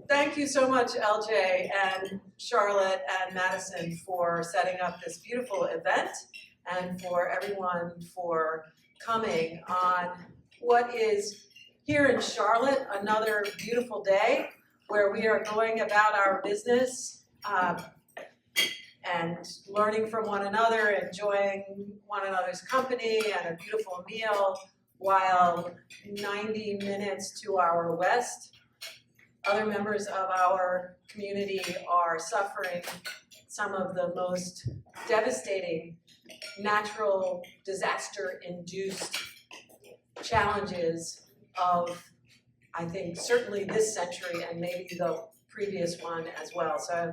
Thank you so much, LJ and Charlotte and Madison, for setting up this beautiful event and for everyone for coming on what is here in Charlotte, another beautiful day where we are going about our business and learning from one another, enjoying one another's company and a beautiful meal, while 90 minutes to our west, other members of our community are suffering some of the most devastating natural disaster-induced challenges of, I think, certainly this century and maybe the previous one as well. So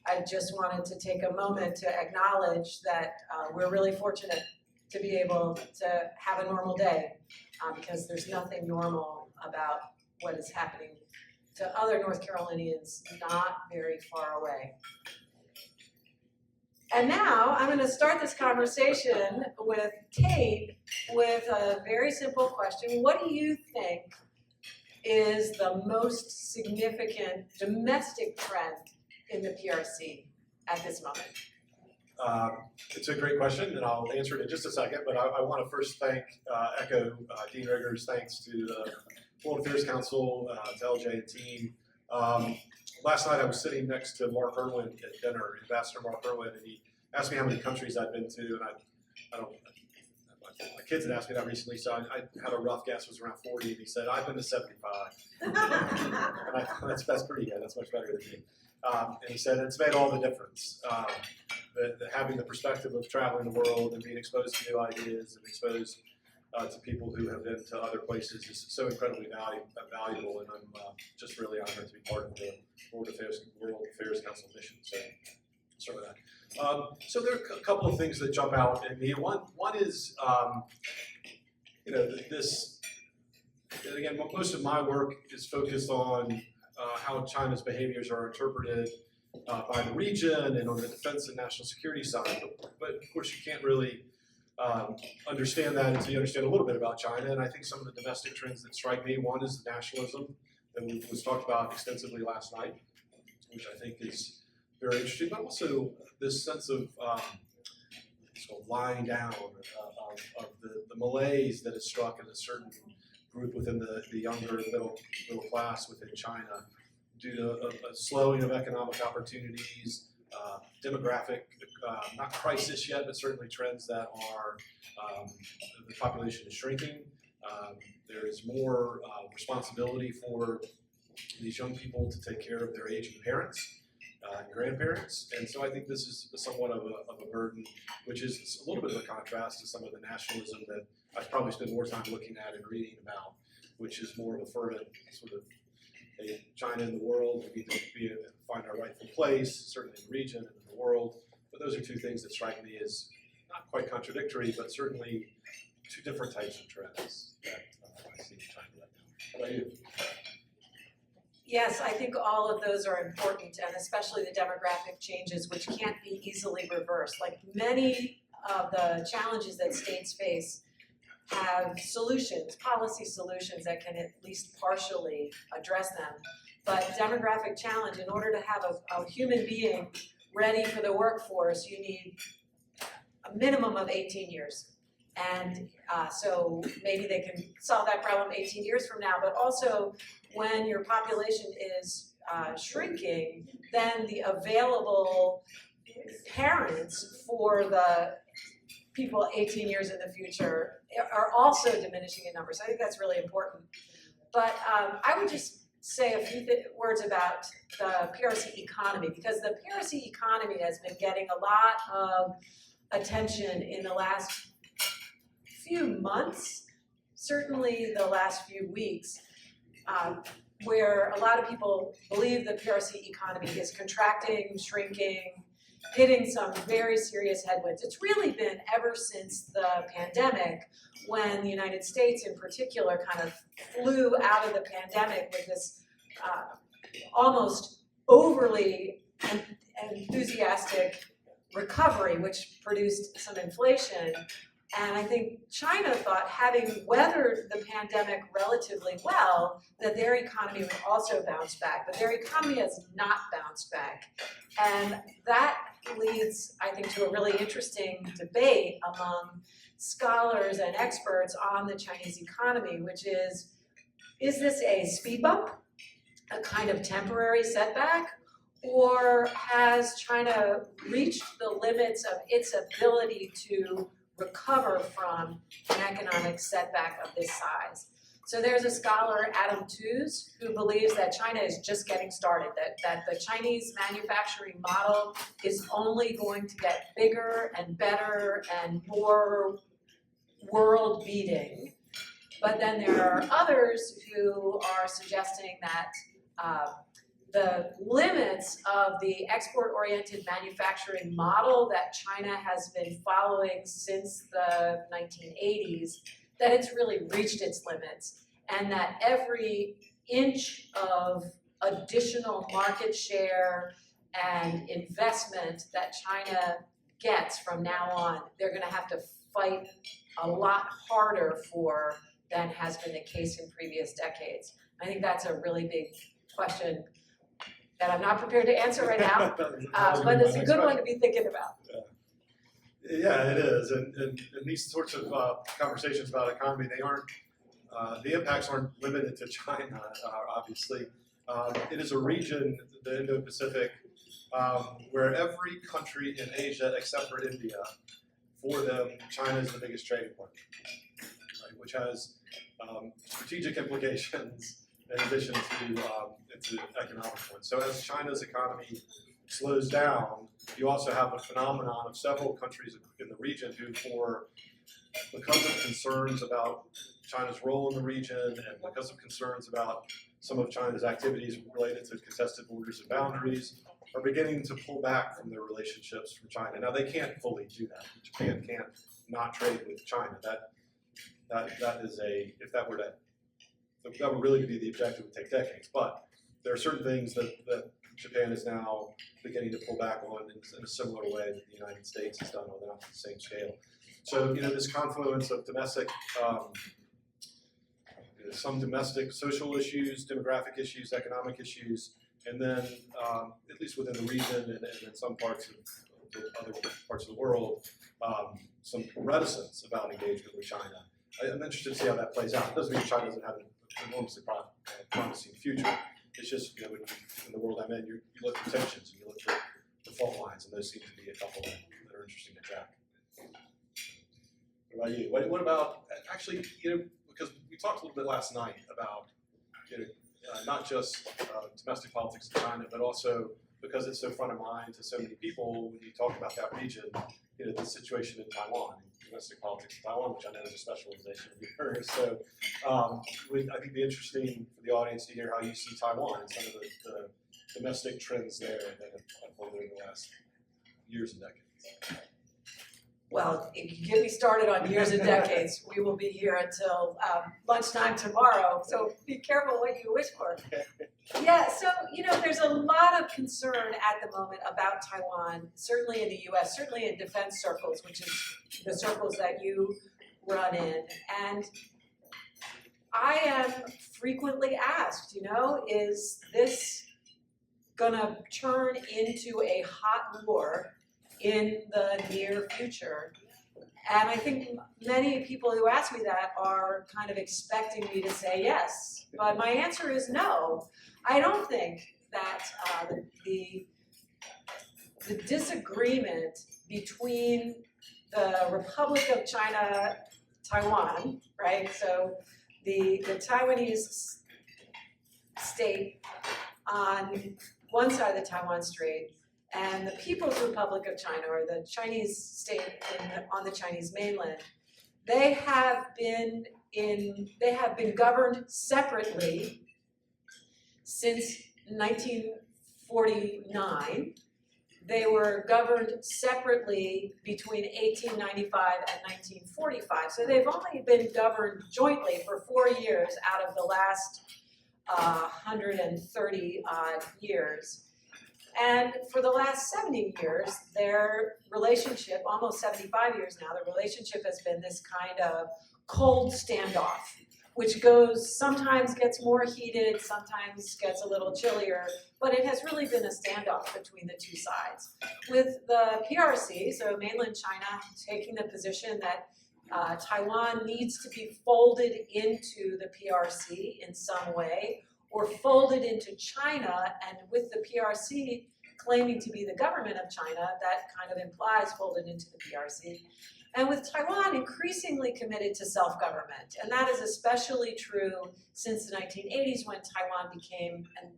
I just wanted to take a moment to acknowledge that we're really fortunate to be able to have a normal day because there's nothing normal about what is happening to other North Carolinians not very far away. And now I'm going to start this conversation with Tate with a very simple question. What do you think is the most significant domestic trend in the PRC at this moment? It's a great question, and I'll answer it in just a second, but I want to first echo Dean Rigger's thanks to the Foreign Affairs Council, to LJ and team. Last night I was sitting next to Mark Irwin at dinner, Ambassador Mark Irwin, and he asked me how many countries I'd been to, and my kids had asked me that recently, so I had a rough guess, was around 40, and he said, I've been to 75. And I thought, that's pretty good, that's much better than me. And he said, it's made all the difference. Having the perspective of traveling the world and being exposed to new ideas and exposed to people who have been to other places is so incredibly valuable, and I'm just really honored to be part of the World Affairs Council mission. So, start with that. So there are a couple of things that jump out at me. One is, this. Again, most of my work is focused on how China's behaviors are interpreted by the region and on the defense and national security side. But of course, you can't really understand that until you understand a little bit about China. And I think some of the domestic trends that strike me, one is the nationalism that was talked about extensively last night, which I think is very interesting, but also this sense of sort of lying down of the malaise that has struck in a certain group within the younger middle class within China due to a slowing of economic opportunities, demographic, not crisis yet, but certainly trends that are, the population is shrinking. There is more responsibility for these young people to take care of their aging parents and grandparents, and so I think this is somewhat of a burden, which is a little bit of a contrast to some of the nationalism that I've probably spent more time looking at and reading about, which is more of a fervent sort of China in the world. We need to find our rightful place, certainly in the region and in the world. But those are two things that strike me as not quite contradictory, but certainly two different types of trends that I see in China right now. How about you? Yes, I think all of those are important, and especially the demographic changes, which can't be easily reversed. Like many of the challenges that states face have solutions, policy solutions that can at least partially address them. But demographic challenge, in order to have a human being ready for the workforce, you need a minimum of 18 years. And so maybe they can solve that problem 18 years from now, but also when your population is shrinking, then the available parents for the people 18 years in the future are also diminishing in numbers. I think that's really important. But I would just say a few words about the PRC economy, because the PRC economy has been getting a lot of attention in the last few months, certainly the last few weeks, where a lot of people believe the PRC economy is contracting, shrinking, hitting some very serious headwinds. It's really been ever since the pandemic, when the United States in particular kind of flew out of the pandemic with this almost overly enthusiastic recovery, which produced some inflation. And I think China thought, having weathered the pandemic relatively well, that their economy would also bounce back. But their economy has not bounced back. And that leads, I think, to a really interesting debate among scholars and experts on the Chinese economy, which is this a speed bump, a kind of temporary setback, or has China reached the limits of its ability to recover from an economic setback of this size? So there's a scholar, Adam Tooze, who believes that China is just getting started, that the Chinese manufacturing model is only going to get bigger and better and more world-beating. But then there are others who are suggesting that the limits of the export-oriented manufacturing model that China has been following since the 1980s, that it's really reached its limits, and that every inch of additional market share and investment that China gets from now on, they're gonna have to fight a lot harder for than has been the case in previous decades. I think that's a really big question that I'm not prepared to answer right now, but it's a good one to be thinking about. Yeah, it is, and these sorts of conversations about economy, they aren't, the impacts aren't limited to China, obviously. It is a region, the Indo-Pacific, where every country in Asia except for India, for them, China is the biggest trading partner, right, which has strategic implications in addition to economic ones. So as China's economy slows down, you also have a phenomenon of several countries in the region who, because of concerns about China's role in the region and because of concerns about some of China's activities related to contested borders and boundaries, are beginning to pull back from their relationships from China. Now they can't fully do that. Japan can't not trade with China. That is if that would really be the objective, it would take decades. But there are certain things that Japan is now beginning to pull back on in a similar way that the United States has done, although not to the same scale. So this confluence of domestic, some domestic social issues, demographic issues, economic issues, and then at least within the region and in some parts of the other parts of the world, some reticence about engagement with China. I'm interested to see how that plays out. It doesn't mean China doesn't have an enormously promising future. It's just, in the world I'm in, you look for tensions and you look for the fault lines, and those seem to be a couple that are interesting to track. What about you? What about, actually, because we talked a little bit last night about, not just domestic politics in China, but also because it's so front of mind to so many people when you talk about that region, the situation in Taiwan, domestic politics in Taiwan, which I know is a specialization of yours. So I think it'd be interesting for the audience to hear how you see Taiwan and some of the domestic trends there that have unfolded in the last years and decades. Well, if you get me started on years and decades, we will be here until lunchtime tomorrow, so be careful what you wish for. Yeah, so, there's a lot of concern at the moment about Taiwan, certainly in the U.S., certainly in defense circles, which is the circles that you run in. And I am frequently asked, is this gonna turn into a hot war in the near future? And I think many people who ask me that are kind of expecting me to say yes, but my answer is no. I don't think that the disagreement between the Republic of China, Taiwan, right? So the Taiwanese state on one side of the Taiwan Strait, and the People's Republic of China, or the Chinese state on the Chinese mainland, they have been governed separately since 1949. They were governed separately between 1895 and 1945. So they've only been governed jointly for 4 years out of the last 130 odd years. And for the last 70 years, their relationship, almost 75 years now, the relationship has been this kind of cold standoff, which sometimes gets more heated, sometimes gets a little chillier, but it has really been a standoff between the two sides. With the PRC, so mainland China taking the position that Taiwan needs to be folded into the PRC in some way, or folded into China, and with the PRC claiming to be the government of China, that kind of implies folded into the PRC. And with Taiwan increasingly committed to self-government, and that is especially true since the 1980s when Taiwan became, and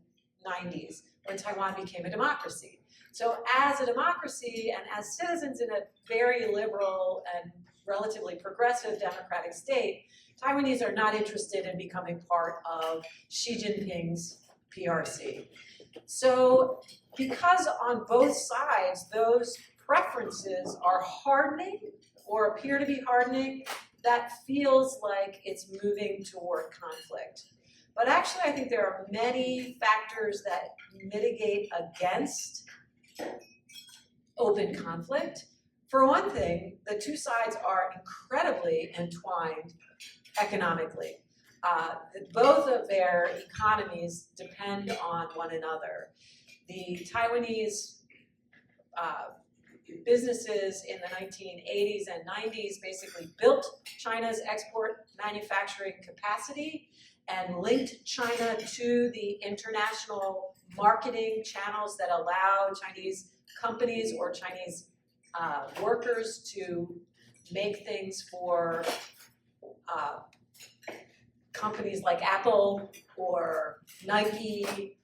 90s, when Taiwan became a democracy. So as a democracy and as citizens in a very liberal and relatively progressive democratic state, Taiwanese are not interested in becoming part of Xi Jinping's PRC. So because on both sides those preferences are hardening or appear to be hardening, that feels like it's moving toward conflict. But actually I think there are many factors that mitigate against open conflict. For one thing, the two sides are incredibly entwined economically. Both of their economies depend on one another. The Taiwanese businesses in the 1980s and 90s basically built China's export manufacturing capacity and linked China to the international marketing channels that allow Chinese companies or Chinese workers to make things for companies like Apple or Nike.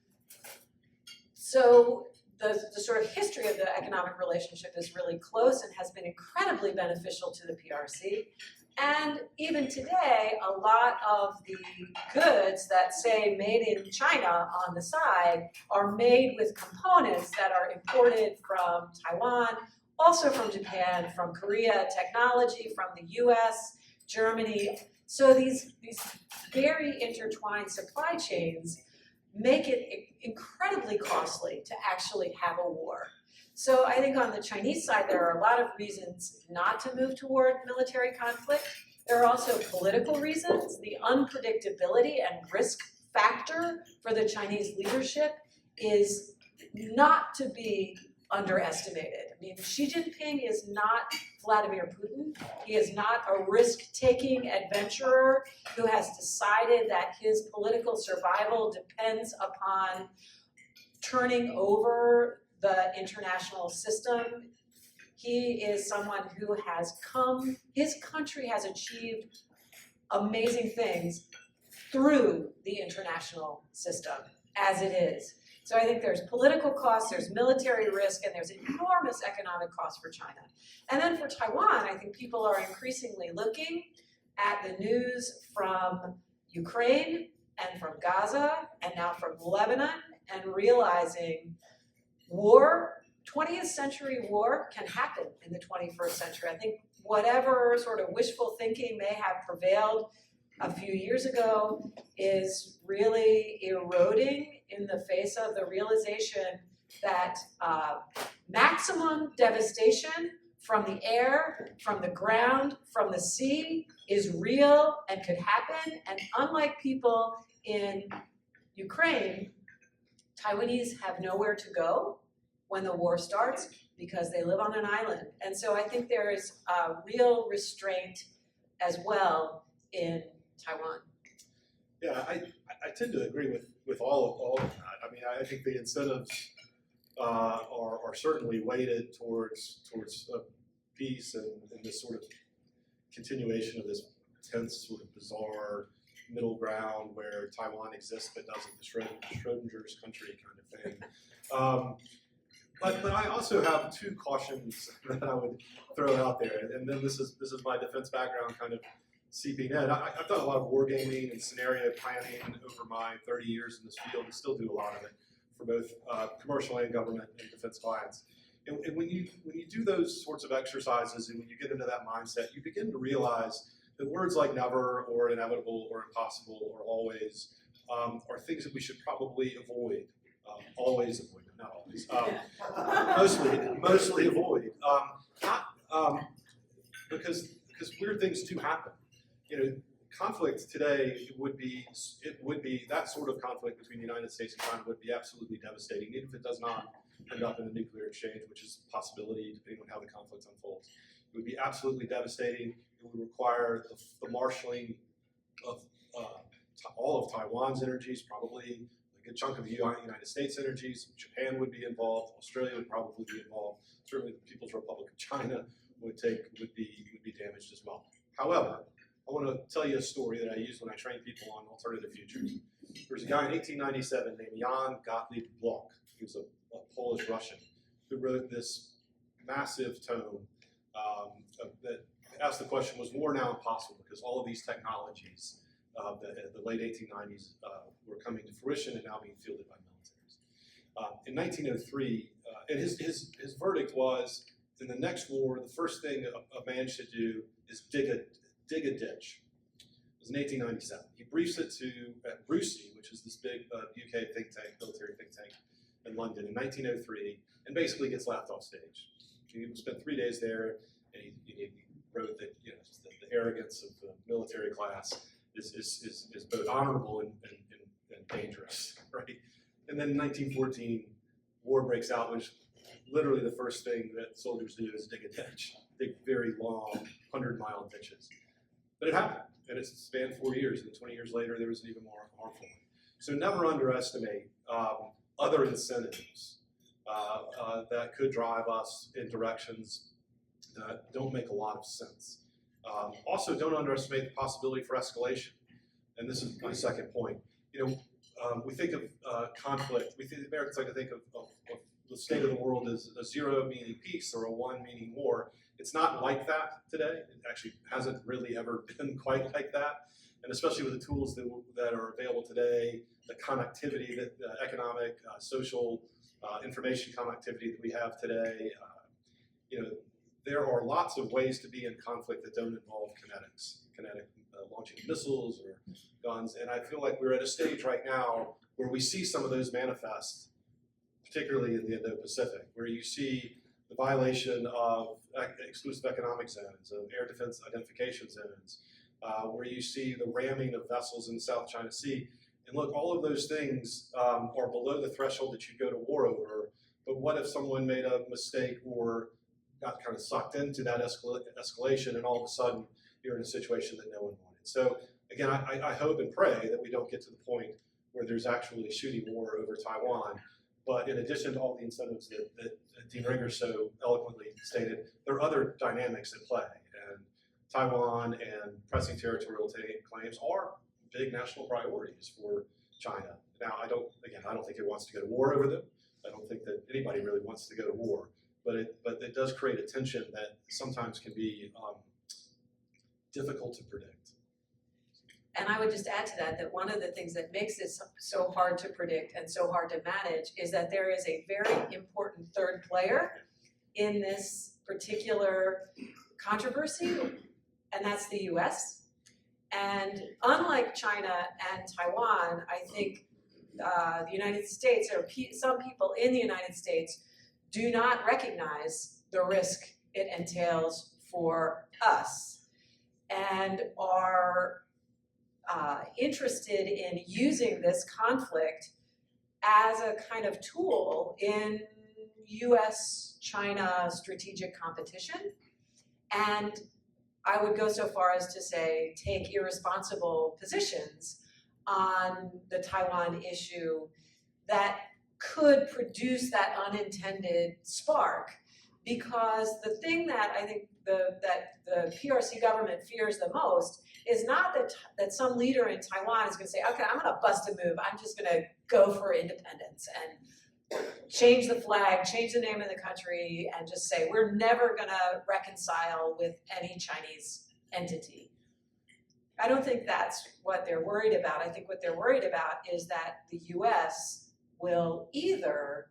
So the sort of history of the economic relationship is really close and has been incredibly beneficial to the PRC. And even today, a lot of the goods that say made in China on the side are made with components that are imported from Taiwan, also from Japan, from Korea, technology from the US, Germany. So these very intertwined supply chains make it incredibly costly to actually have a war. So I think on the Chinese side, there are a lot of reasons not to move toward military conflict. There are also political reasons. The unpredictability and risk factor for the Chinese leadership is not to be underestimated. I mean, Xi Jinping is not Vladimir Putin. He is not a risk-taking adventurer who has decided that his political survival depends upon turning over the international system. He is someone who has his country has achieved amazing things through the international system as it is. So I think there's political costs, there's military risk, and there's enormous economic costs for China. And then for Taiwan, I think people are increasingly looking at the news from Ukraine and from Gaza and now from Lebanon and realizing war, 20th century war can happen in the 21st century. I think whatever sort of wishful thinking may have prevailed a few years ago is really eroding in the face of the realization that maximum devastation from the air, from the ground, from the sea is real and could happen. And unlike people in Ukraine, Taiwanese have nowhere to go when the war starts because they live on an island. And so I think there is a real restraint as well in Taiwan. Yeah, I tend to agree with all of that. I mean, I think the incentives are certainly weighted towards peace and this sort of continuation of this tense, sort of bizarre middle ground where Taiwan exists but doesn't, the Schrodinger's country kind of thing. But I also have two cautions that I would throw out there, and then this is my defense background kind of seeping in. I've done a lot of wargaming and scenario planning over my 30 years in this field, and still do a lot of it for both commercial and government and defense clients. And when you do those sorts of exercises, and when you get into that mindset, you begin to realize that words like never or inevitable or impossible or always are things that we should probably avoid, always avoid them. not always. Mostly avoid. Because weird things do happen. Conflict today would be that sort of conflict between the United States and China would be absolutely devastating, even if it does not end up in a nuclear exchange, which is a possibility depending on how the conflict unfolds. It would be absolutely devastating. It would require the marshaling of all of Taiwan's energies, probably a good chunk of the United States energies. Japan would be involved. Australia would probably be involved. Certainly, the People's Republic of China would be damaged as well. However, I want to tell you a story that I use when I train people on alternative futures. There was a guy in 1897 named Jan Gottlieb Bloch. He was a Polish Russian who wrote this massive tome that asked the question, was war now impossible? Because all of these technologies the late 1890s were coming to fruition and now being fielded by militaries. In 1903, and his verdict was, in the next war, the first thing a man should do is dig a ditch. It was in 1897. He briefs it to Brucey, which is this big UK think tank, military think tank in London in 1903, and basically gets laughed off stage. He spent 3 days there, and he wrote that the arrogance of the military class is both honorable and dangerous, right? And then in 1914, war breaks out, which literally the first thing that soldiers do is dig a ditch, dig very long 100-mile ditches. But it happened, and it spanned 4 years, and 20 years later, there was an even more harmful one. So never underestimate other incentives that could drive us in directions that don't make a lot of sense. Also, don't underestimate the possibility for escalation. And this is my second point. We think of conflict. Americans like to think of the state of the world as a 0 meaning peace or a 1 meaning war. It's not like that today. It actually hasn't really ever been quite like that. And especially with the tools that are available today, the connectivity, the economic, social, information connectivity that we have today, there are lots of ways to be in conflict that don't involve kinetic launching missiles or guns. And I feel like we're at a stage right now where we see some of those manifest, particularly in the Indo-Pacific, where you see the violation of exclusive economic zones, of air defense identification zones, where you see the ramming of vessels in the South China Sea. And look, all of those things are below the threshold that you go to war over. But what if someone made a mistake or got kind of sucked into that escalation, and all of a sudden you're in a situation that no one wanted? So again, I hope and pray that we don't get to the point where there's actually shooting war over Taiwan. But in addition to all the incentives that Dean Rigger so eloquently stated, there are other dynamics at play. And Taiwan and pressing territorial claims are big national priorities for China. Now, I don't think it wants to go to war over them. I don't think that anybody really wants to go to war. But it does create a tension that sometimes can be difficult to predict. And I would just add to that one of the things that makes this so hard to predict and so hard to manage is that there is a very important third player in this particular controversy, and that's the U.S. And unlike China and Taiwan, I think the United States, or some people in the United States, do not recognize the risk it entails for us and are interested in using this conflict as a kind of tool in U.S.-China strategic competition. And I would go so far as to say take irresponsible positions on the Taiwan issue that could produce that unintended spark. Because the thing that I think that the PRC government fears the most is not that some leader in Taiwan is going to say, okay, I'm going to bust a move. I'm just going to go for independence and change the flag, change the name of the country, and just say, we're never going to reconcile with any Chinese entity. I don't think that's what they're worried about. I think what they're worried about is that the U.S. will either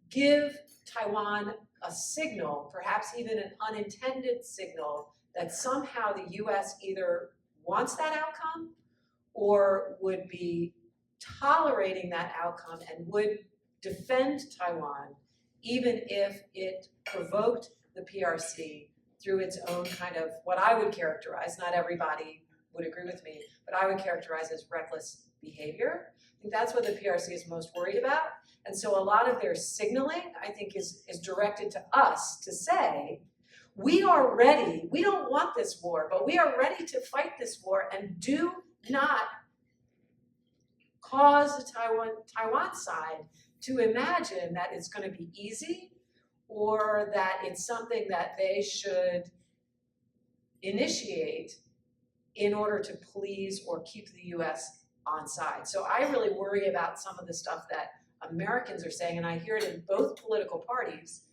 give Taiwan a signal, perhaps even an unintended signal, that somehow the U.S. either wants that outcome or would be tolerating that outcome and would defend Taiwan even if it provoked the PRC through its own kind of what I would characterize, not everybody would agree with me, but I would characterize as reckless behavior. I think that's what the PRC is most worried about. And so a lot of their signaling, I think, is directed to us to say, we are ready, we don't want this war, but we are ready to fight this war and do not cause the Taiwan side to imagine that it's going to be easy or that it's something that they should initiate in order to please or keep the US on side. So I really worry about some of the stuff that Americans are saying, and I hear it in both political parties,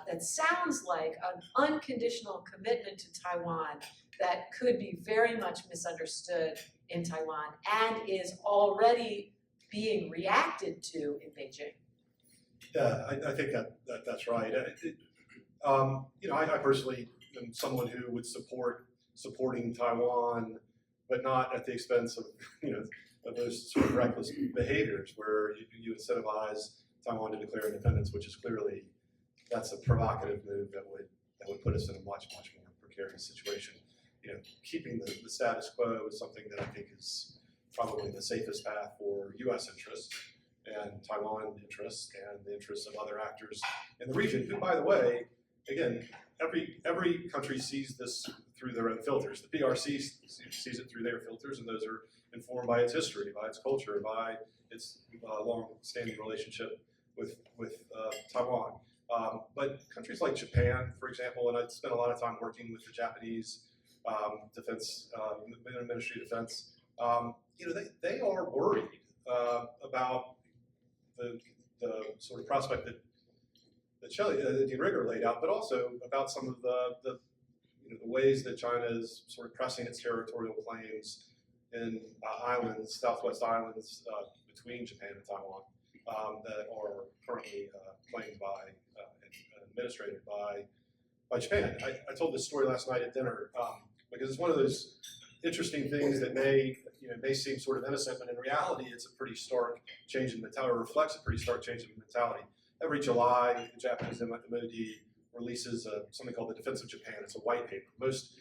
that sounds like an unconditional commitment to Taiwan that could be very much misunderstood in Taiwan and is already being reacted to in Beijing. Yeah, I think that's right. I personally am someone who would supporting Taiwan, but not at the expense of of those sort of reckless behaviors where you incentivize Taiwan to declare independence, which is clearly that's a provocative move that would put us in a much more precarious situation. Keeping the status quo is something that I think is probably the safest path for U.S. interests and Taiwan interests and the interests of other actors in the region, who, by the way, again, every country sees this through their own filters. The PRC sees it through their filters, and those are informed by its history, by its culture, by its long-standing relationship with Taiwan. But countries like Japan, for example, and I spent a lot of time working with the Japanese Defense Ministry of Defense. They are worried about the sort of prospect that Shelley Rigger laid out, but also about some of the ways that China is sort of pressing its territorial claims in islands, Southwest islands between Japan and Taiwan that are currently claimed by and administrated by Japan. I told this story last night at dinner because it's one of those interesting things that may seem sort of innocent, but in reality, it's a pretty stark change in mentality, or reflects a pretty stark change in mentality. Every July, the Japanese MOD releases something called the Defense of Japan. It's a white paper. Most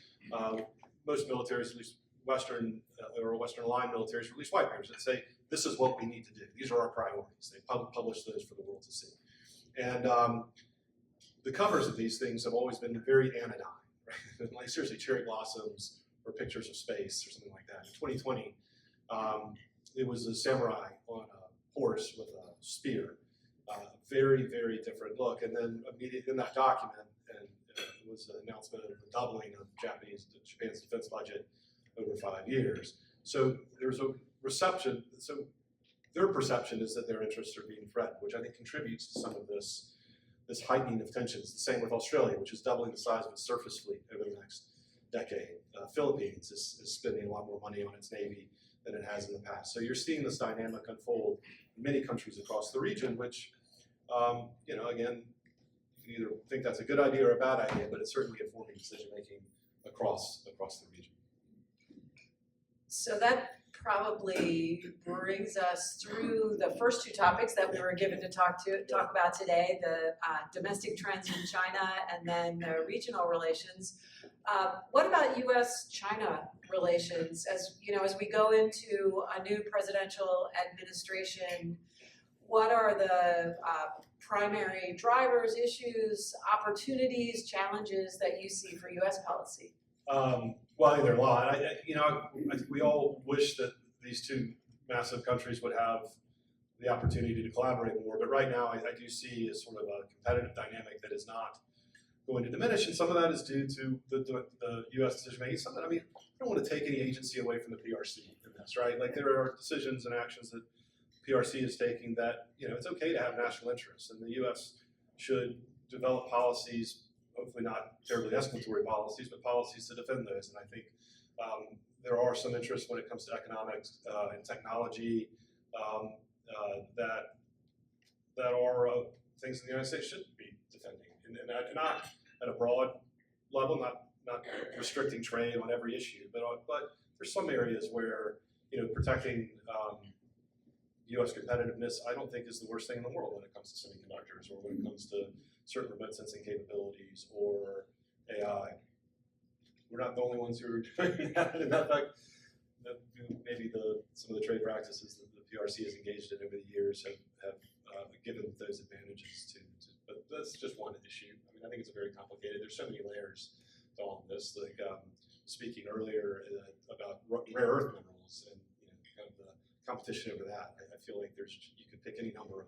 militaries, at least Western or Western aligned militaries, release white papers that say, this is what we need to do. These are our priorities. They publish those for the world to see. And the covers of these things have always been very anodyne, right? Like seriously, cherry blossoms or pictures of space or something like that. In 2020, it was a samurai on a horse with a spear. Very, very different look. And then immediately in that document, and it was an announcement of the doubling of Japan's defense budget over 5 years. So there's a reception. So their perception is that their interests are being threatened, which I think contributes to some of this heightening of tensions. The same with Australia, which is doubling the size of its surface fleet over the next decade. Philippines is spending a lot more money on its navy than it has in the past. So you're seeing this dynamic unfold in many countries across the region, which, again, you can either think that's a good idea or a bad idea, but it's certainly informing decision-making across the region. So that probably brings us through the first two topics that we were given to talk about today, the domestic trends in China and then the regional relations. What about U.S. China relations? As we go into a new presidential administration, what are the primary drivers, issues, opportunities, challenges that you see for U.S. policy? Well, I think there are a lot. I think we all wish that these two massive countries would have the opportunity to collaborate more, but right now I do see a sort of a competitive dynamic that is not going to diminish, and some of that is due to the U.S. decision-making. Some of it, I don't want to take any agency away from the PRC in this, right? Like there are decisions and actions that PRC is taking that, it's okay to have national interests, and the U.S. should develop policies, hopefully not terribly escalatory policies, but policies to defend those. And I think there are some interests when it comes to economics and technology that are things that the United States should be defending, and not at a broad level, not restricting trade on every issue, but there's some areas where protecting U.S. competitiveness, I don't think is the worst thing in the world when it comes to semiconductors or when it comes to certain remote sensing capabilities or AI. We're not the only ones who are doing that. In fact, maybe some of the trade practices that the PRC has engaged in over the years have given those advantages but that's just one issue. I mean, I think it's very complicated. There's so many layers to all of this. Like speaking earlier about rare earth minerals and kind of the competition over that. I feel like you could pick any number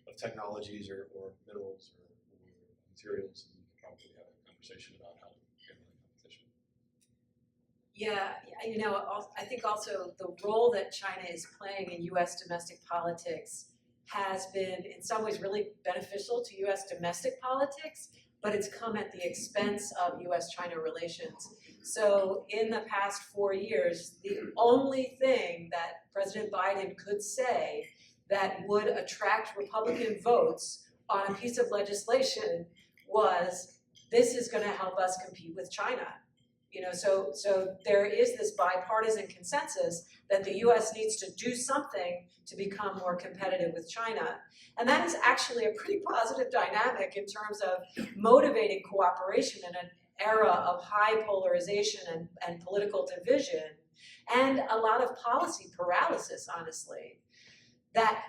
of technologies or minerals or materials, and you could probably have a conversation about how to handle that competition. Yeah, I think also the role that China is playing in U.S. domestic politics has been in some ways really beneficial to U.S. domestic politics, but it's come at the expense of U.S. China relations. So in the past 4 years, the only thing that President Biden could say that would attract Republican votes on a piece of legislation was, this is going to help us compete with China. So there is this bipartisan consensus that the U.S. needs to do something to become more competitive with China. And that is actually a pretty positive dynamic in terms of motivating cooperation in an era of high polarization and political division, and a lot of policy paralysis, honestly, that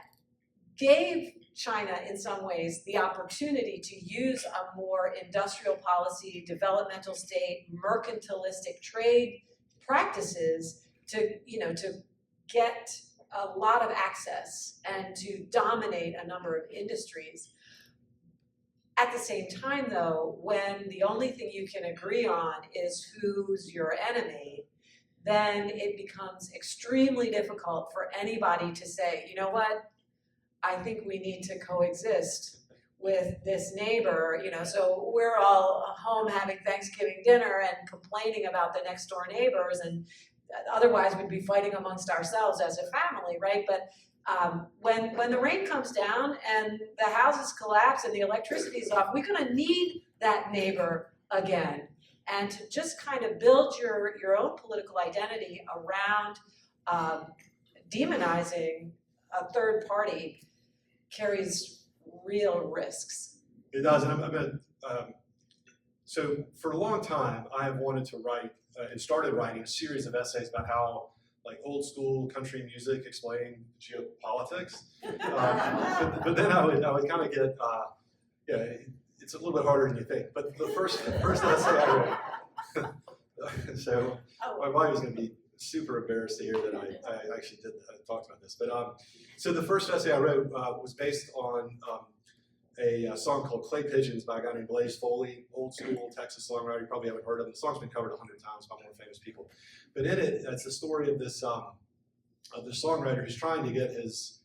gave China, in some ways, the opportunity to use a more industrial policy, developmental state, mercantilistic trade practices to get a lot of access and to dominate a number of industries. At the same time, though, when the only thing you can agree on is who's your enemy, then it becomes extremely difficult for anybody to say, you know what, I think we need to coexist with this neighbor, so we're all home having Thanksgiving dinner and complaining about the next door neighbors, and otherwise we'd be fighting amongst ourselves as a family, right? But when the rain comes down and the houses collapse and the electricity's off, we're gonna need that neighbor again. And to just kind of build your own political identity around demonizing a third party carries real risks. It does, and so for a long time, I have wanted to write and started writing a series of essays about how old school country music explained geopolitics. But then I would kind of get, it's a little bit harder than you think. But the first essay I wrote, so my wife was going to be super embarrassed to hear that I actually talked about this. But so the first essay I wrote was based on a song called Clay Pigeons by a guy named Blaze Foley, old school Texas songwriter. You probably haven't heard of him. The song's been covered 100 times by more famous people. But in it, it's the story of this songwriter who's trying to get his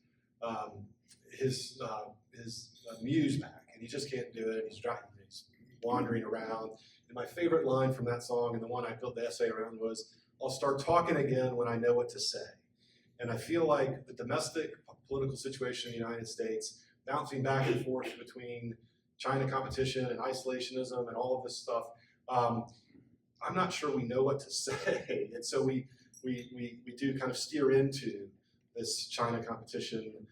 muse back, and he just can't do it. He's wandering around. And my favorite line from that song, and the one I built the essay around, was, "I'll start talking again when I know what to say." And I feel like the domestic political situation in the United States, bouncing back and forth between China competition and isolationism and all of this stuff, I'm not sure we know what to say. And so we do kind of steer into this China competition,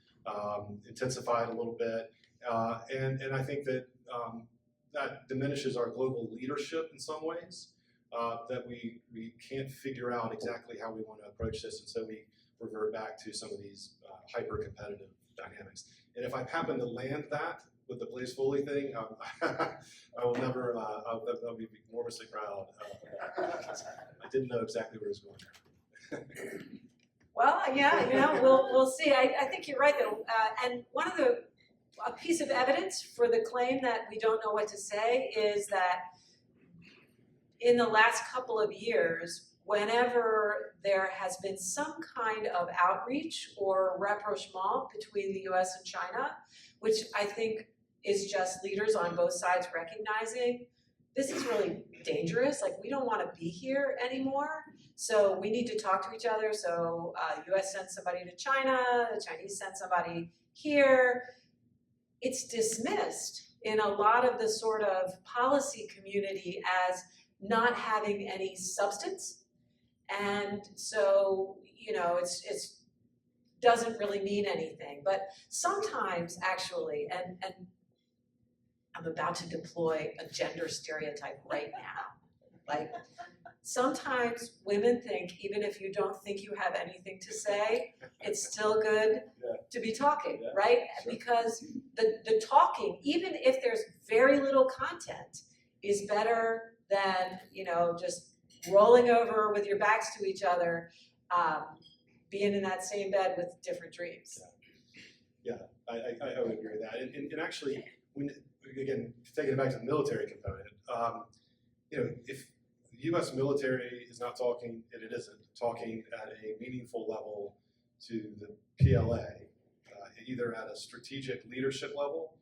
intensify it a little bit. And I think that that diminishes our global leadership in some ways, that we can't figure out exactly how we want to approach this. And so we revert back to some of these hyper-competitive dynamics. And if I happen to land that with the Blaze Foley thing, I will never, I'll be enormously proud. I didn't know exactly where it was going. Well, yeah, we'll see. I think you're right, though. And a piece of evidence for the claim that we don't know what to say is that in the last couple of years, whenever there has been some kind of outreach or rapprochement between the US and China, which I think is just leaders on both sides recognizing this is really dangerous, we don't want to be here anymore, so we need to talk to each other. So the US sends somebody to China, the Chinese send somebody here. It's dismissed in a lot of the sort of policy community as not having any substance And so, it's doesn't really mean anything. But sometimes actually, and I'm about to deploy a gender stereotype right now. Like, sometimes women think, even if you don't think you have anything to say, it's still good to be talking, right? Sure. Because the talking, even if there's very little content, is better than, just rolling over with your backs to each other, being in that same bed with different dreams. Yeah, I would agree with that. And actually, again, taking it back to the military component, if the U.S. military is not talking, and it isn't talking at a meaningful level to the PLA, either at a strategic leadership level,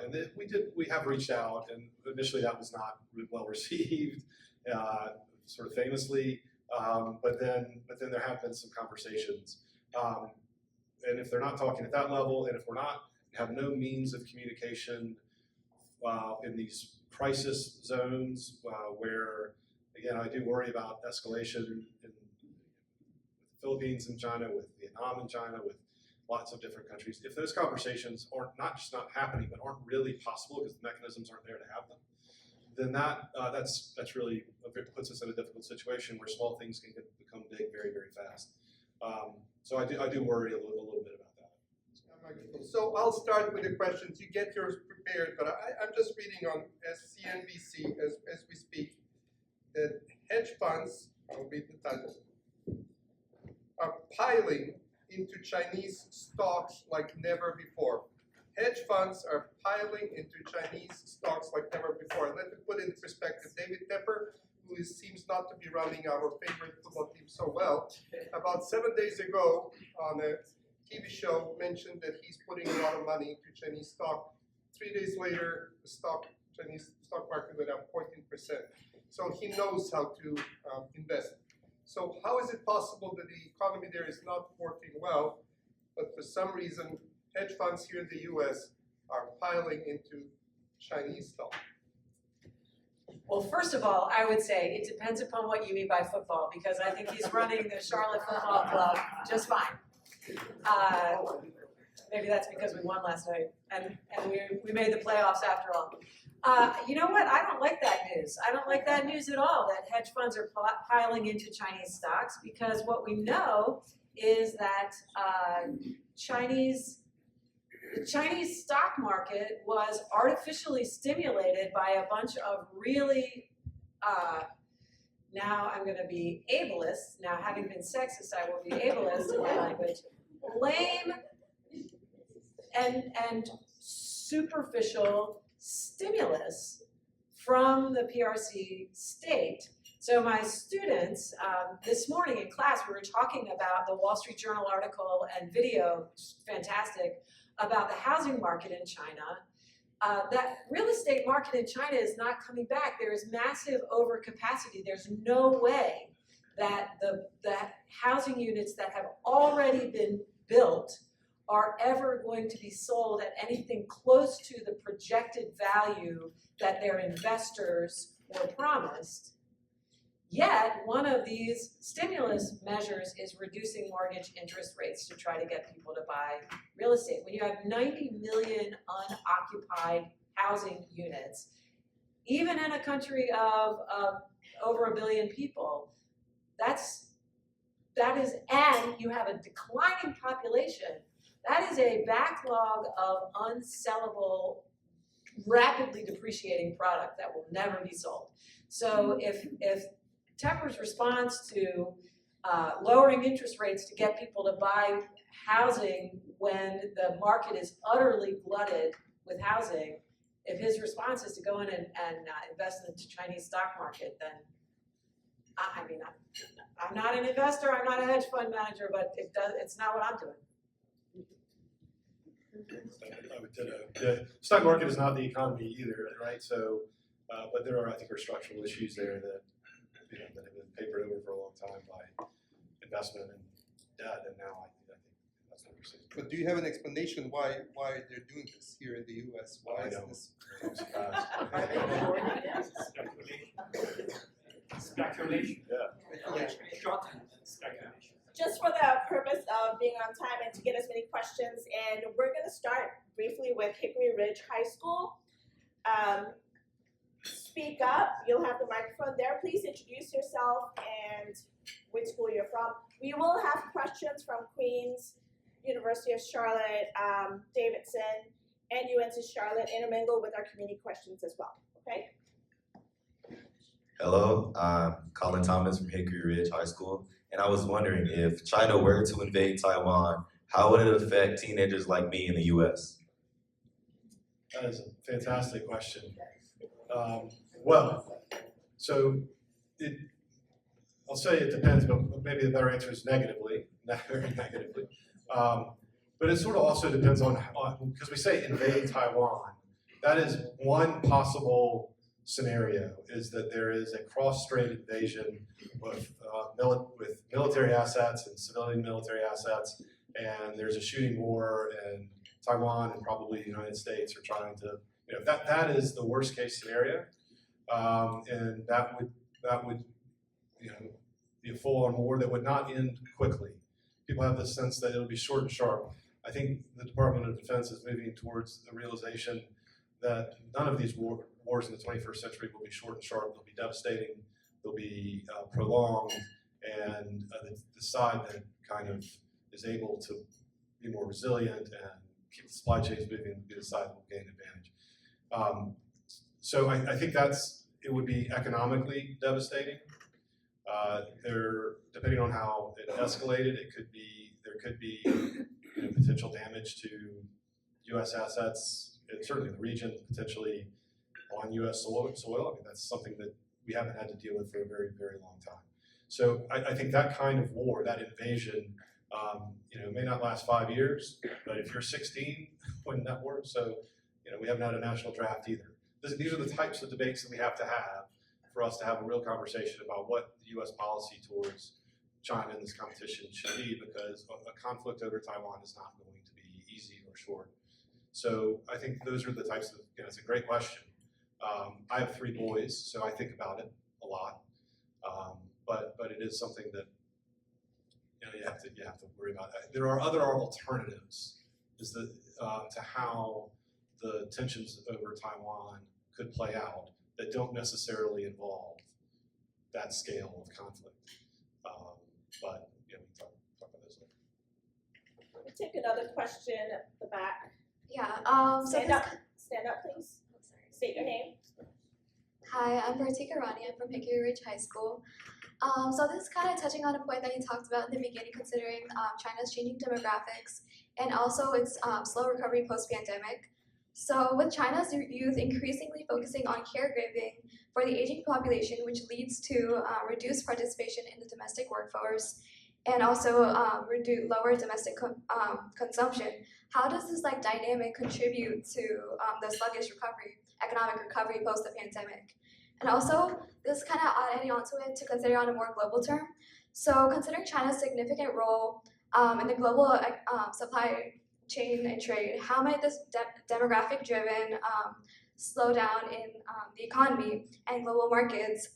and then we have reached out, and initially that was not really well received, sort of famously, but then there have been some conversations, and if they're not talking at that level, and if have no means of communication in these crisis zones where, again, I do worry about escalation in the Philippines and China, with Vietnam and China, with lots of different countries. If those conversations are not just not happening, but aren't really possible because the mechanisms aren't there to have them, then that's really puts us in a difficult situation where small things can become big very, very fast. So I do worry a little bit about that. So I'll start with the questions. You get yours prepared, but I'm just reading on CNBC as we speak that hedge funds, I'll read the title, are piling into Chinese stocks like never before. Hedge funds are piling into Chinese stocks like never before. And let me put it in perspective. David Tepper, who seems not to be running our favorite football team so well, about 7 days ago on a TV show mentioned that he's putting a lot of money into Chinese stock. 3 days later, the Chinese stock market went up 14%. So he knows how to invest. So how is it possible that the economy there is not working well, but for some reason, hedge funds here in the US are piling into Chinese stock? Well, first of all, I would say it depends upon what you mean by football, because I think he's running the Charlotte Football Club just fine. Maybe that's because we won last night and we made the playoffs after all. You know what? I don't like that news. I don't like that news at all, that hedge funds are piling into Chinese stocks, because what we know is that the Chinese stock market was artificially stimulated by a bunch of really, now I'm going to be ableist. Now, having been sexist, I will be ableist in my language. Lame and superficial stimulus from the PRC state. So my students, this morning in class, we were talking about the Wall Street Journal article and video, which is fantastic, about the housing market in China. That real estate market in China is not coming back. There is massive overcapacity. There's no way that the housing units that have already been built are ever going to be sold at anything close to the projected value that their investors were promised. Yet, one of these stimulus measures is reducing mortgage interest rates to try to get people to buy real estate. When you have 90 million unoccupied housing units, even in a country of over 1 billion people, that is, and you have a declining population, that is a backlog of unsellable, rapidly depreciating product that will never be sold. So if Tepper's response to lowering interest rates to get people to buy housing when the market is utterly glutted with housing, if his response is to go in and invest in the Chinese stock market, then I'm not an investor, I'm not a hedge fund manager, but it's not what I'm doing. The stock market is not the economy either, right? So, but there are, I think, structural issues there that that have been papered over for a long time by investment and debt, and now I think that's what we're seeing. But do you have an explanation why they're doing this here in the U.S.? Why is this? I'm surprised. Speculation. Yeah. Just for the purpose of being on time and to get as many questions in, we're going to start briefly with Hickory Ridge High School. Speak up, you'll have the microphone there. Please introduce yourself and which school you're from. We will have questions from Queens, University of Charlotte, Davidson, and UNC Charlotte intermingle with our community questions as well, okay? Hello, I'm Colin Thomas from Hickory Ridge High School, and I was wondering if China were to invade Taiwan, how would it affect teenagers like me in the U.S.? That is a fantastic question. I'll say it depends, but maybe the better answer is negatively, not very negatively. But it sort of also depends on, because we say invade Taiwan, that is one possible scenario, is that there is a cross-strait invasion with military assets and civilian military assets, and there's a shooting war, and Taiwan and probably the United States are trying to, that is the worst case scenario, and that would be a full-on war that would not end quickly. People have the sense that it'll be short and sharp. I think the Department of Defense is moving towards the realization that none of these wars in the 21st century will be short and sharp. They'll be devastating, they'll be prolonged, and the side that kind of is able to be more resilient and keep the supply chains moving will be the side that will gain advantage. So I think it would be economically devastating. Depending on how it escalated, there could be potential damage to U.S. assets, and certainly the region, potentially on U.S. soil. I mean, that's something that we haven't had to deal with for a very, very long time. So I think that kind of war, that invasion, may not last 5 years, but if you're 16 when that war, so we haven't had a national draft either. These are the types of debates that we have to have for us to have a real conversation about what the U.S. policy towards China in this competition should be, because a conflict over Taiwan is not going to be easy or short. So I think those are the types of, it's a great question. I have 3 boys, so I think about it a lot, but it is something that you have to worry about. There are other alternatives to how the tensions over Taiwan could play out that don't necessarily involve that scale of conflict. But we can talk about those later. We'll take another question at the back. Yeah. Stand up, please. Oh, sorry. State your name. Hi, I'm Pratika Rani. I'm from Hickory Ridge High School. So this is kind of touching on a point that you talked about in the beginning, considering China's changing demographics and also its slow recovery post-pandemic. So with China's youth increasingly focusing on caregiving for the aging population, which leads to reduced participation in the domestic workforce and also lower domestic consumption, how does this dynamic contribute to the sluggish economic recovery post the pandemic? And also, this kind of adding onto it to consider on a more global term. So considering China's significant role in the global supply chain and trade, how might this demographic-driven slowdown in the economy and global markets,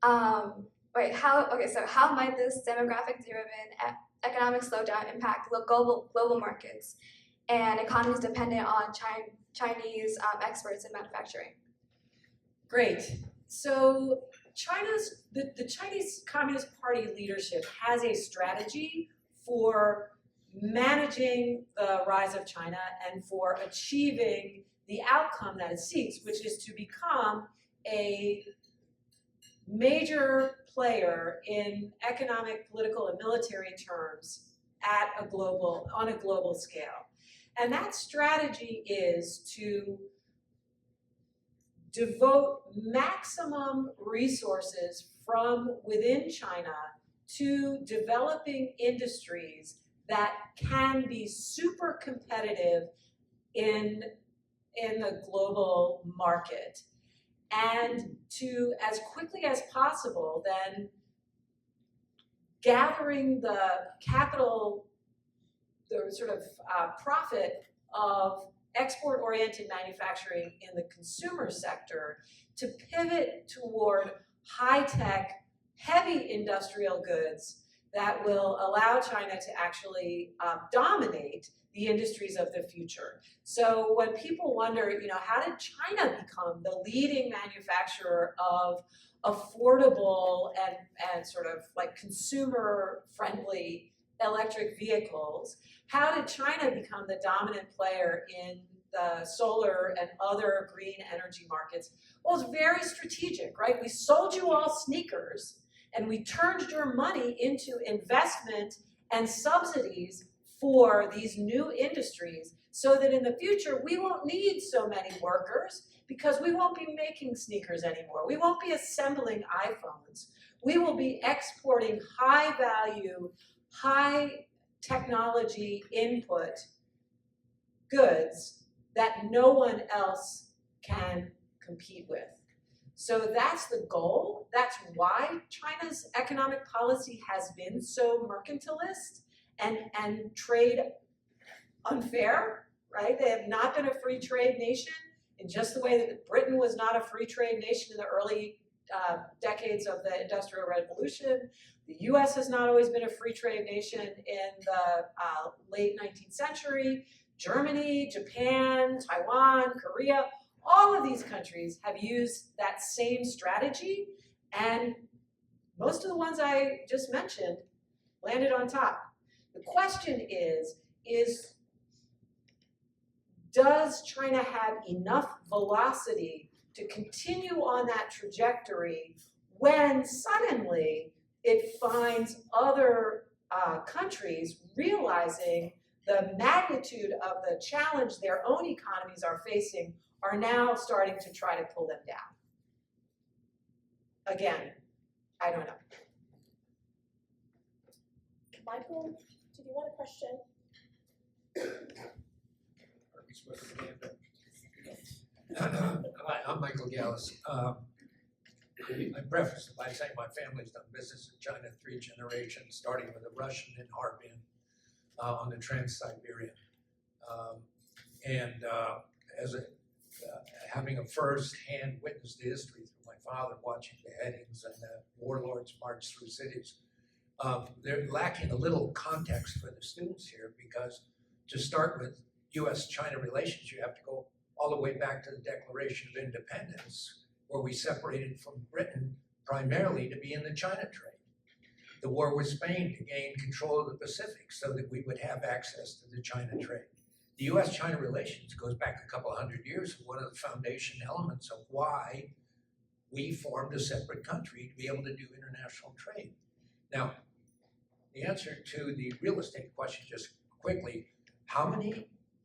how might this demographic-driven economic slowdown impact global markets and economies dependent on Chinese experts in manufacturing? Great. So the Chinese Communist Party leadership has a strategy for managing the rise of China and for achieving the outcome that it seeks, which is to become a major player in economic, political, and military terms on a global scale. And that strategy is to devote maximum resources from within China to developing industries that can be super competitive in the global market, and to, as quickly as possible, then gathering the capital, the sort of profit of export-oriented manufacturing in the consumer sector to pivot toward high-tech, heavy industrial goods that will allow China to actually dominate the industries of the future. So when people wonder, how did China become the leading manufacturer of affordable and sort of like consumer-friendly electric vehicles? How did China become the dominant player in the solar and other green energy markets? Well, it's very strategic, right? We sold you all sneakers and we turned your money into investment and subsidies for these new industries so that in the future we won't need so many workers because we won't be making sneakers anymore. We won't be assembling iPhones. We will be exporting high value, high technology input goods that no one else can compete with. So that's the goal. That's why China's economic policy has been so mercantilist and trade unfair, right? They have not been a free trade nation in just the way that Britain was not a free trade nation in the early decades of the Industrial Revolution. The U.S. has not always been a free trade nation in the late 19th century. Germany, Japan, Taiwan, Korea, all of these countries have used that same strategy, and most of the ones I just mentioned landed on top. The question is does China have enough velocity to continue on that trajectory when suddenly it finds other countries realizing the magnitude of the challenge their own economies are facing are now starting to try to pull them down? Again, I don't know. Michael, did you want a question? Hi, I'm Michael Gallus. I preface it by saying my family's done business in China 3 generations, starting with a Russian in Harbin on the Trans-Siberian. Having a first-hand witness to history through my father, watching beheadings and warlords march through cities, they're lacking a little context for the students here, because to start with U.S. China relations, you have to go all the way back to the Declaration of Independence, where we separated from Britain primarily to be in the China trade. The war with Spain to gain control of the Pacific so that we would have access to the China trade. The U.S. China relations goes back a couple of hundred years, and one of the foundation elements of why we formed a separate country to be able to do international trade. Now, the answer to the real estate question, just quickly,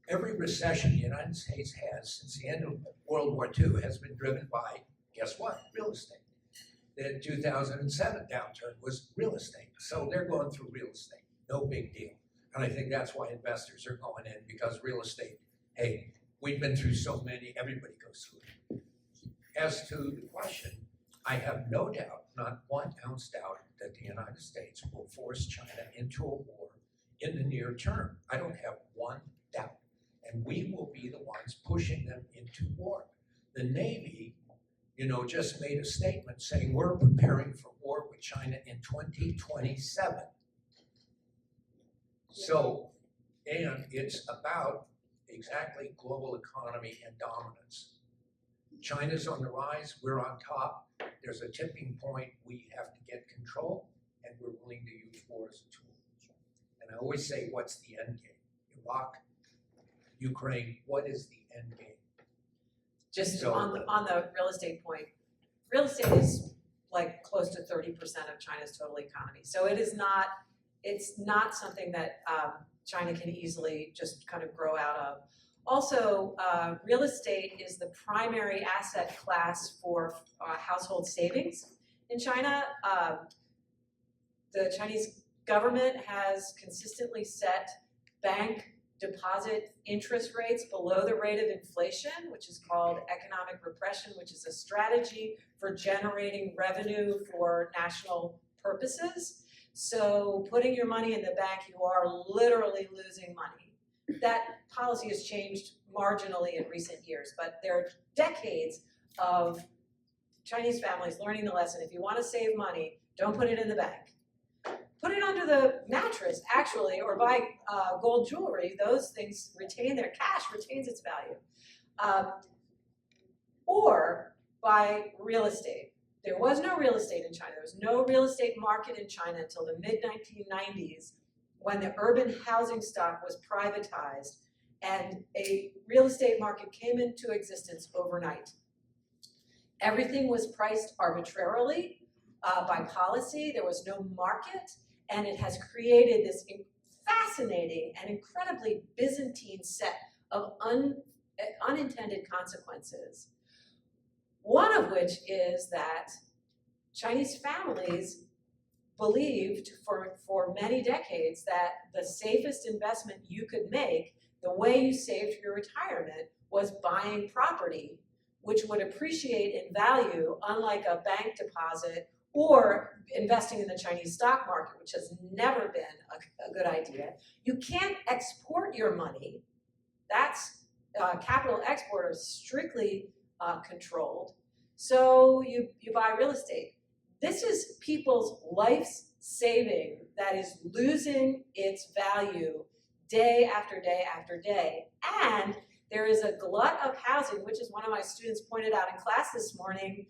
every recession the United States has since the end of World War II has been driven by, guess what? Real estate. The 2007 downturn was real estate. So they're going through real estate, no big deal. And I think that's why investors are going in, because real estate, hey, we've been through so many, everybody goes through it. As to the question, I have no doubt, not 1 ounce doubt, that the United States will force China into a war in the near term. I don't have 1 doubt. And we will be the ones pushing them into war. The Navy, just made a statement saying we're preparing for war with China in 2027. So, and it's about exactly global economy and dominance. China's on the rise, we're on top. There's a tipping point, we have to get control, and we're willing to use war as a tool. And I always say, what's the end game? Iraq, Ukraine, what is the end game? Just So- on the real estate point, real estate is like close to 30% of China's total economy. So it's not something that China can easily just kind of grow out of. Also, real estate is the primary asset class for household savings in China. The Chinese government has consistently set bank deposit interest rates below the rate of inflation, which is called economic repression, which is a strategy for generating revenue for national purposes. So putting your money in the bank, you are literally losing money. That policy has changed marginally in recent years, but there are decades of Chinese families learning the lesson. If you want to save money, Don't put it in the bank. Put it under the mattress, actually, or buy gold jewelry. Those things retain their cash, retains its value. Or buy real estate. There was no real estate in China. There was no real estate market in China until the mid-1990s, when the urban housing stock was privatized and a real estate market came into existence overnight. Everything was priced arbitrarily by policy. There was no market, and it has created this fascinating and incredibly Byzantine set of unintended consequences. One of which is that Chinese families believed for many decades that the safest investment you could make, the way you saved for your retirement, was buying property, which would appreciate in value, unlike a bank deposit or investing in the Chinese stock market, which has never been a good idea. You can't export your money. That's capital export is strictly controlled. So you buy real estate. This is people's life's saving that is losing its value day after day after day. And there is a glut of housing, which is one of my students pointed out in class this morning,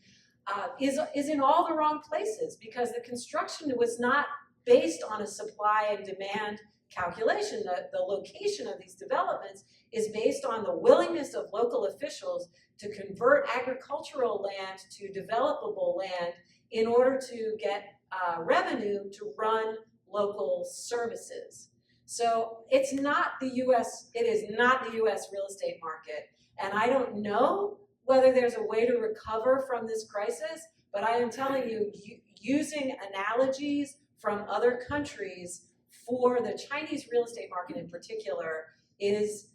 is in all the wrong places, because the construction was not based on a supply and demand calculation. The location of these developments is based on the willingness of local officials to convert agricultural land to developable land in order to get revenue to run local services. So it's not the US, it is not the US real estate market. And I don't know whether there's a way to recover from this crisis, but I am telling you, using analogies from other countries for the Chinese real estate market in particular is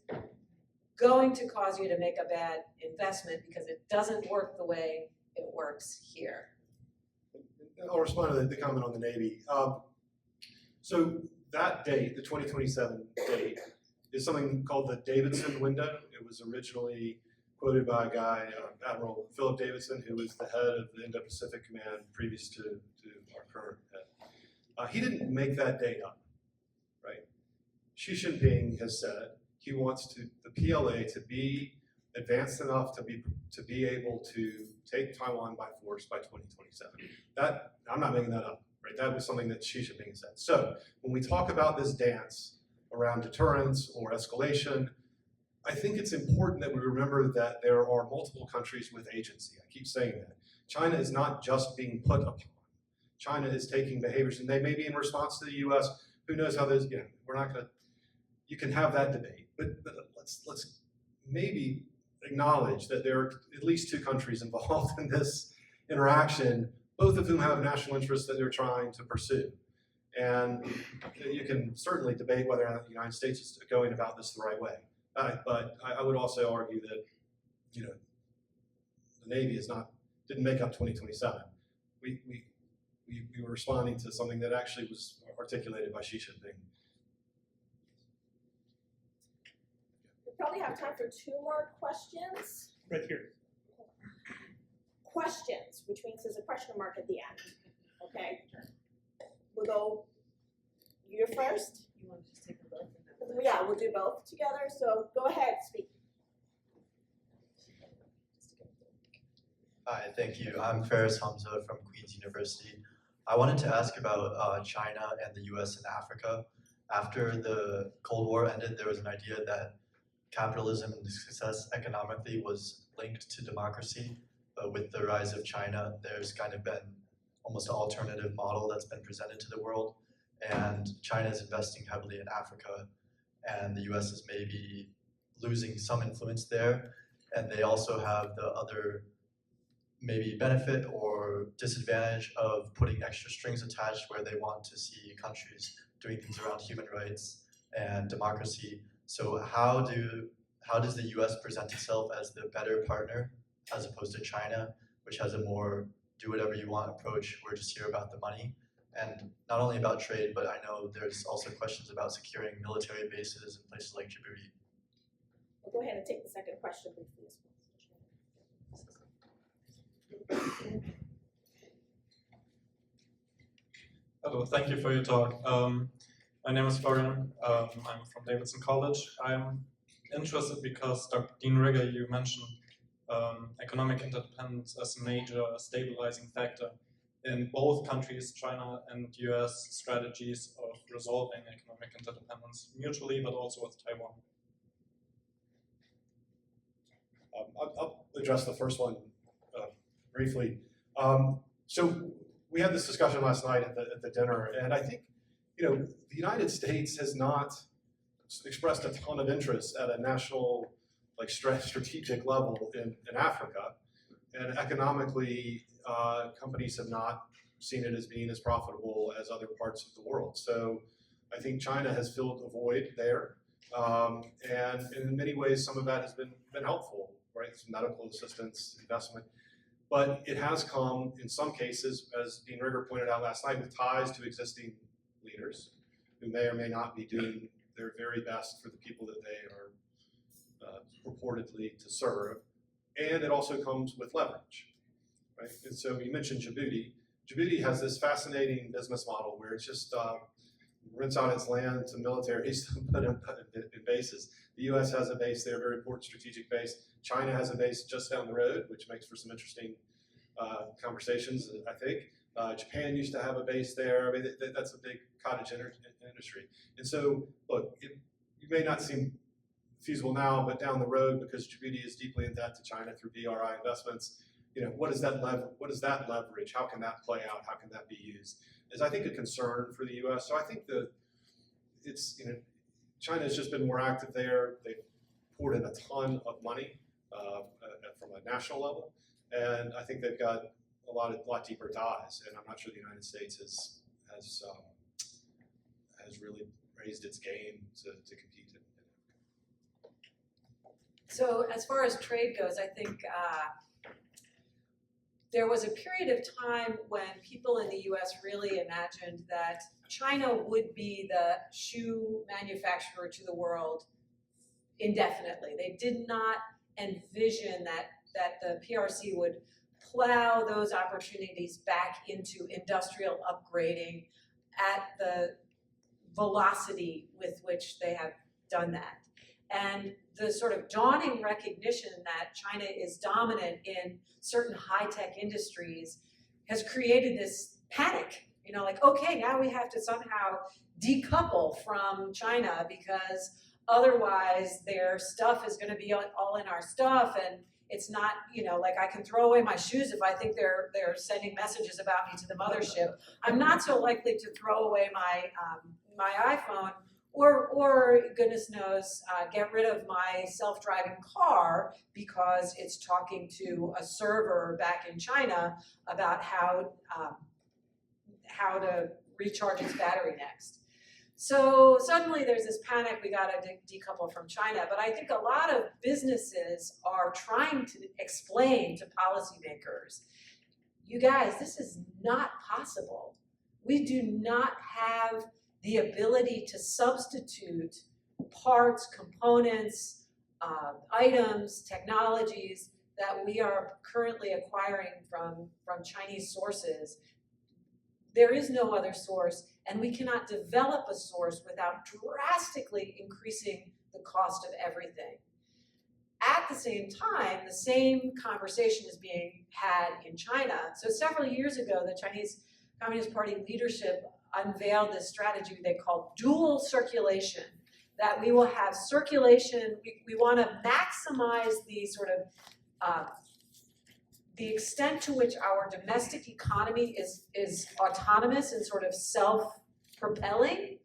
going to cause you to make a bad investment, because it doesn't work the way it works here. I'll respond to the comment on the Navy. So that date, the 2027 date, is something called the Davidson window. It was originally quoted by a guy, Admiral Philip Davidson, who was the head of the Indo-Pacific Command previous to our current head. He didn't make that date up, right? Xi Jinping has said he wants the PLA to be advanced enough to be able to take Taiwan by force by 2027. That, I'm not making that up, right? That was something that Xi Jinping said. So when we talk about this dance around deterrence or escalation, I think it's important that we remember that there are multiple countries with agency. I keep saying that. China is not just being put upon. China is taking behaviors, and they may be in response to the US. Who knows how those, we're not gonna, you can have that debate, but let's maybe acknowledge that there are at least two countries involved in this interaction, both of whom have national interests that they're trying to pursue. And you can certainly debate whether or not the United States is going about this the right way. But I would also argue that, the Navy didn't make up 2027. We were responding to something that actually was articulated by Xi Jinping. We probably have time for two more questions. Right here. Questions, which means there's a question mark at the end. Okay? We'll go, you're first. You want to just take a vote? Yeah, we'll do both together. So go ahead, speak. Hi, thank you. I'm Faris Hamza from Queen's University. I wanted to ask about China and the US and Africa. After the Cold War ended, there was an idea that capitalism and success economically was linked to democracy. But with the rise of China, there's kind of been almost an alternative model that's been presented to the world. And China is investing heavily in Africa, and the US is maybe losing some influence there. And they also have the other maybe benefit or disadvantage of putting extra strings attached, where they want to see countries doing things around human rights and democracy. So how does the US present itself as the better partner as opposed to China, which has a more do whatever you want approach? We're just here about the money. And not only about trade, but I know there's also questions about securing military bases in places like Djibouti. We'll go ahead and take the second question briefly. Hello, thank you for your talk. My name is Florian. I'm from Davidson College. I'm interested because Dr. Dean Rigger, you mentioned economic interdependence as a major stabilizing factor in both countries, China and US strategies of resolving economic interdependence mutually, but also with Taiwan. I'll address the first one briefly. So we had this discussion last night at the dinner, and I think, the United States has not expressed a ton of interest at a national, strategic level in Africa, and economically, companies have not seen it as being as profitable as other parts of the world. So I think China has filled a void there, and in many ways, some of that has been helpful, right? Some medical assistance, investment. But it has come, in some cases, as Dean Rigger pointed out last night, with ties to existing leaders who may or may not be doing their very best for the people that they are purportedly to serve. And it also comes with leverage, right? And so you mentioned Djibouti. Djibouti has this fascinating business model where it's just rents out its land to militaries to put in bases. The US has a base there, a very important strategic base. China has a base just down the road, which makes for some interesting conversations, I think. Japan used to have a base there. I mean, that's a big cottage industry. And so, look, you may not seem feasible now, but down the road, because Djibouti is deeply in debt to China through BRI investments, what is that leverage? How can that play out? How can that be used? Is, I think, a concern for the US. So I think China has just been more active there. They've poured in a ton of money from a national level, and I think they've got a lot deeper ties. And I'm not sure the United States has really raised its game to compete in. So as far as trade goes, I think there was a period of time when people in the US really imagined that China would be the shoe manufacturer to the world indefinitely. They did not envision that the PRC would plow those opportunities back into industrial upgrading at the velocity with which they have done that. And the sort of dawning recognition that China is dominant in certain high-tech industries has created this panic. Okay, now we have to somehow decouple from China because otherwise their stuff is going to be all in our stuff, and it's not, I can throw away my shoes if I think they're sending messages about me to the mothership. I'm not so likely to throw away my iPhone or goodness knows, get rid of my self-driving car because it's talking to a server back in China about how to recharge its battery next. So suddenly there's this panic, we gotta decouple from China. But I think a lot of businesses are trying to explain to policymakers, you guys, this is not possible. We do not have the ability to substitute parts, components, items, technologies that we are currently acquiring from Chinese sources. There is no other source, and we cannot develop a source without drastically increasing the cost of everything. At the same time, the same conversation is being had in China. So several years ago, the Chinese Communist Party leadership unveiled this strategy they call dual circulation, that we will have circulation, we want to maximize the sort of the extent to which our domestic economy is autonomous and sort of self-propelling,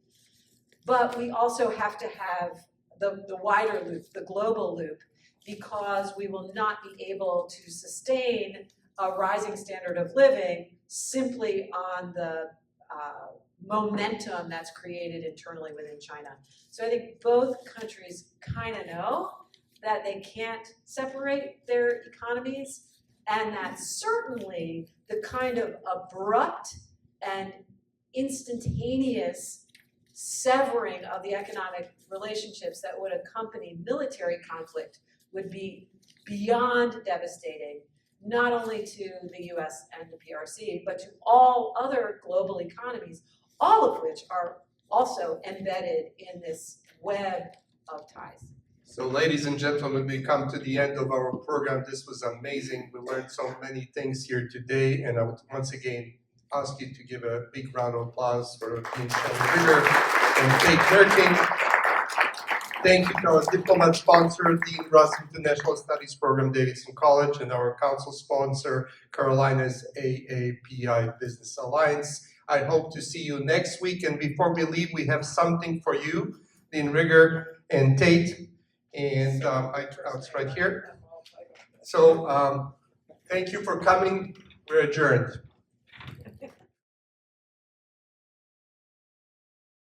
but we also have to have the wider loop, the global loop, because we will not be able to sustain a rising standard of living simply on the momentum that's created internally within China. So I think both countries kind of know that they can't separate their economies, and that certainly the kind of abrupt and instantaneous severing of the economic relationships that would accompany military conflict would be beyond devastating. not only to the US and the PRC, but to all other global economies, all of which are also embedded in this web of ties. So ladies and gentlemen, we come to the end of our program. This was amazing. We learned so many things here today, and I would once again ask you to give a big round of applause for Dean Shelley Rigger and Tate Nurkin. Thank you to our diplomat sponsor, Dean Russ International Studies Program, Davidson College, and our council sponsor, Carolina's AAPI Business Alliance. I hope to see you next week, and before we leave, we have something for you, Dean Rigger and Tate, and it's right here. So thank you for coming. We're adjourned.